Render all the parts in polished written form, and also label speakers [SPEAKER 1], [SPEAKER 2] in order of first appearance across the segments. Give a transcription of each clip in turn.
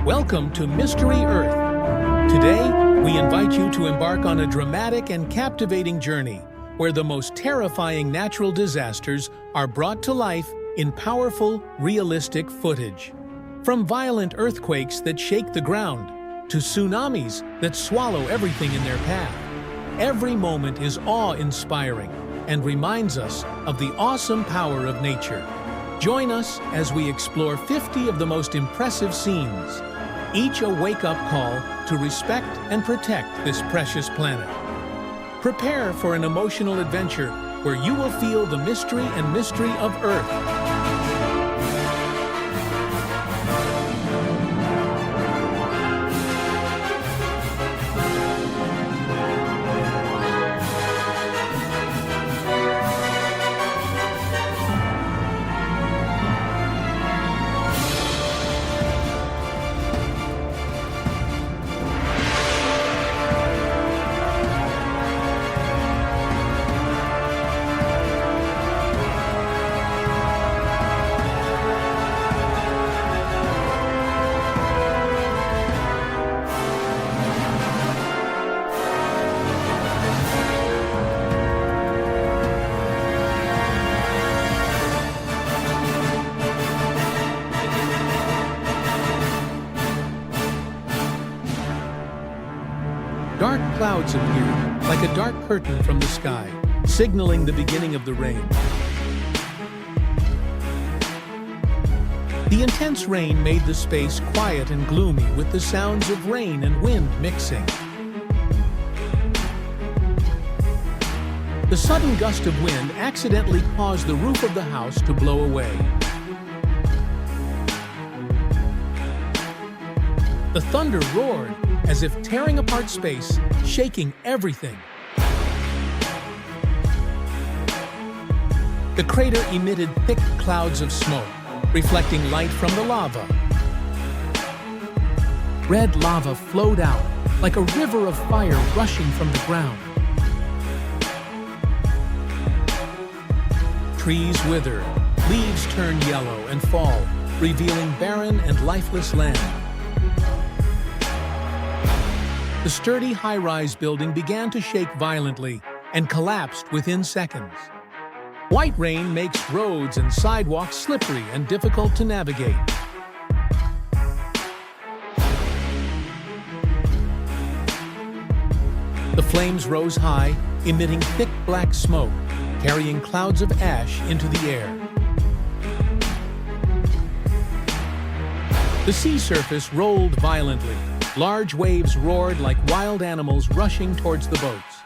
[SPEAKER 1] Welcome to Mystery Earth. Today, we invite you to embark on a dramatic and captivating journey where the most terrifying natural disasters are brought to life in powerful, realistic footage. From violent earthquakes that shake the ground to tsunamis that swallow everything in their path, every moment is awe-inspiring and reminds us of the awesome power of nature. Join us as we explore 50 of the most impressive scenes, each a wake-up call to respect and protect this precious planet. Prepare for an emotional adventure where you will feel the mystery of Earth. Dark clouds appeared, like a dark curtain from the sky, signaling the beginning of the rain. The intense rain made the space quiet and gloomy, with the sounds of rain and wind mixing. The sudden gust of wind accidentally caused the roof of the house to blow away. The thunder roared, as if tearing apart space, shaking everything. The crater emitted thick clouds of smoke, reflecting light from the lava. Red lava flowed out, like a river of fire rushing from the ground. Trees wither, leaves turn yellow and fall, revealing barren and lifeless land. The sturdy high-rise building began to shake violently and collapsed within seconds. White rain makes roads and sidewalks slippery and difficult to navigate. The flames rose high, emitting thick black smoke, carrying clouds of ash into the air. The sea surface rolled violently. Large waves roared like wild animals rushing towards the boats.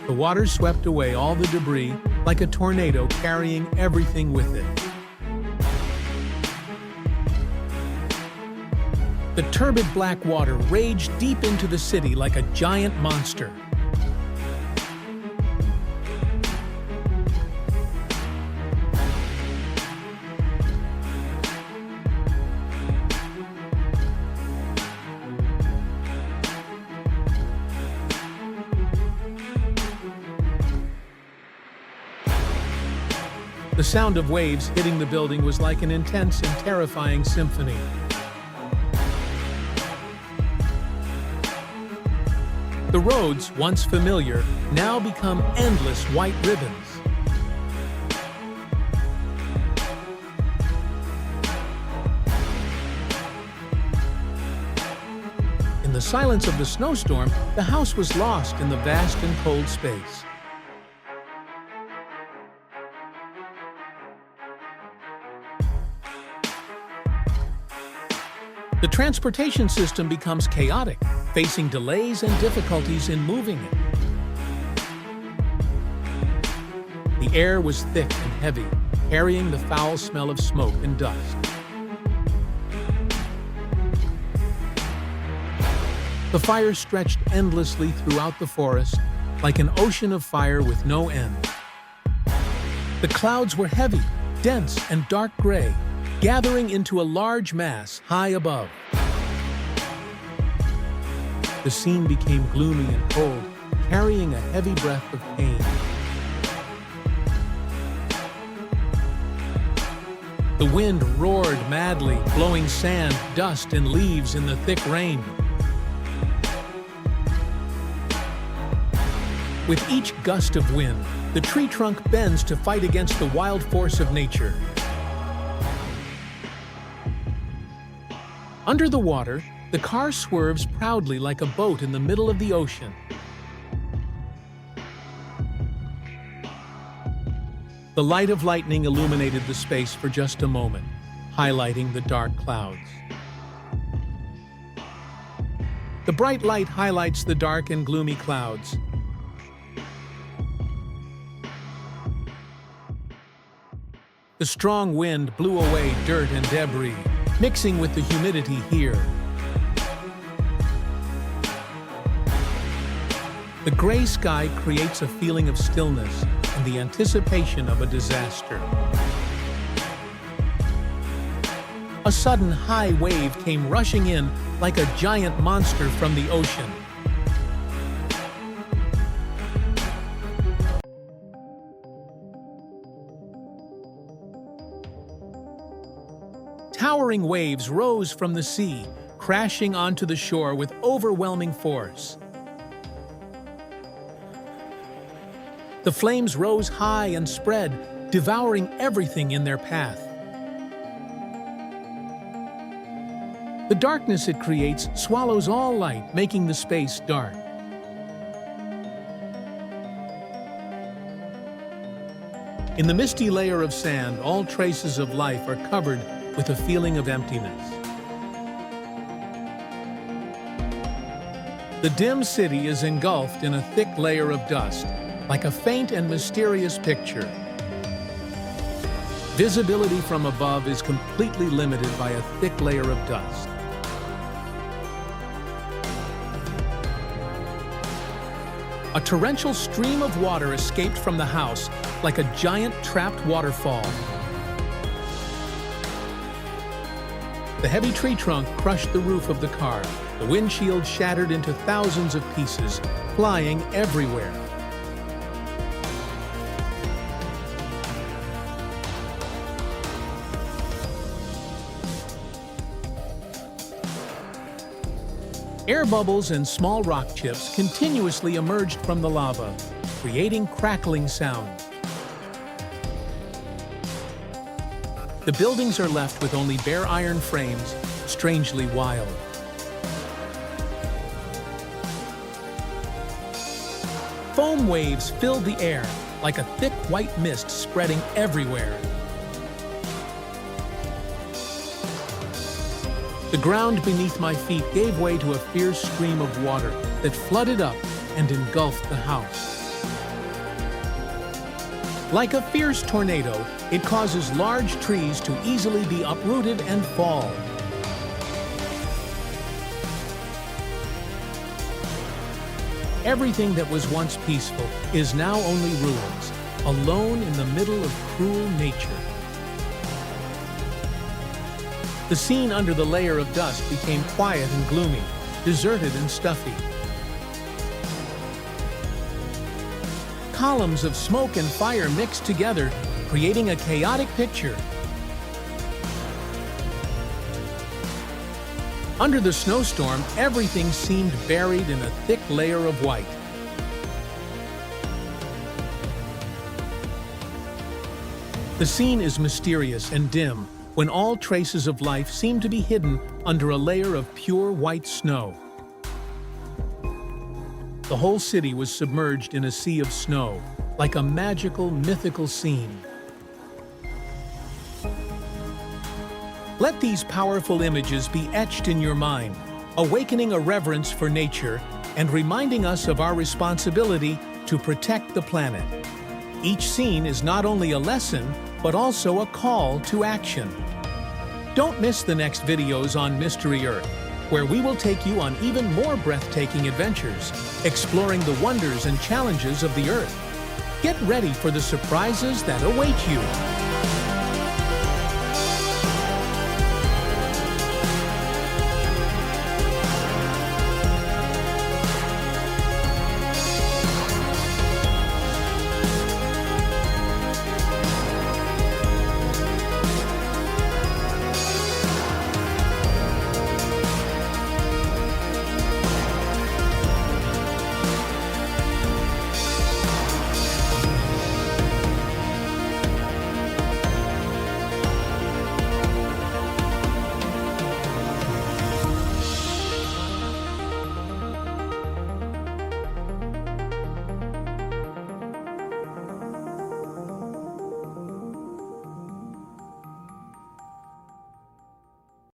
[SPEAKER 1] The water swept away all the debris like a tornado, carrying everything with it. The turbid black water raged deep into the city like a giant monster. The sound of waves hitting the building was like an intense and terrifying symphony. The roads, once familiar, now become endless white ribbons. In the silence of the snowstorm, the house was lost in the vast and cold space. The transportation system becomes chaotic, facing delays and difficulties in moving it. The air was thick and heavy, carrying the foul smell of smoke and dust. The fire stretched endlessly throughout the forest, like an ocean of fire with no end. The clouds were heavy, dense, and dark gray, gathering into a large mass high above. The scene became gloomy and cold, carrying a heavy breath of pain. The wind roared madly, blowing sand, dust, and leaves in the thick rain. With each gust of wind, the tree trunk bends to fight against the wild force of nature. Under the water, the car swerves proudly like a boat in the middle of the ocean. The light of lightning illuminated the space for just a moment, highlighting the dark clouds. The bright light highlights the dark and gloomy clouds. The strong wind blew away dirt and debris, mixing with the humidity here. The gray sky creates a feeling of stillness and the anticipation of a disaster. A sudden high wave came rushing in like a giant monster from the ocean. Towering waves rose from the sea, crashing onto the shore with overwhelming force. The flames rose high and spread, devouring everything in their path. The darkness it creates swallows all light, making the space dark. In the misty layer of sand, all traces of life are covered with a feeling of emptiness. The dim city is engulfed in a thick layer of dust, like a faint and mysterious picture. Visibility from above is completely limited by a thick layer of dust. A torrential stream of water escaped from the house like a giant trapped waterfall. The heavy tree trunk crushed the roof of the car. The windshield shattered into thousands of pieces, flying everywhere. Air bubbles and small rock chips continuously emerged from the lava, creating crackling sounds. The buildings are left with only bare iron frames, strangely wild. Foam waves filled the air, like a thick white mist spreading everywhere. The ground beneath my feet gave way to a fierce stream of water that flooded up and engulfed the house. Like a fierce tornado, it causes large trees to easily be uprooted and fall. Everything that was once peaceful is now only ruins, alone in the middle of cruel nature. The scene under the layer of dust became quiet and gloomy, deserted and stuffy. Columns of smoke and fire mixed together, creating a chaotic picture. Under the snowstorm, everything seemed buried in a thick layer of white. The scene is mysterious and dim, when all traces of life seem to be hidden under a layer of pure white snow. The whole city was submerged in a sea of snow, like a magical, mythical scene. Let these powerful images be etched in your mind, awakening a reverence for nature and reminding us of our responsibility to protect the planet. Each scene is not only a lesson, but also a call to action. Don't miss the next videos on Mystery Earth, where we will take you on even more breathtaking adventures, exploring the wonders and challenges of the Earth. Get ready for the surprises that await you.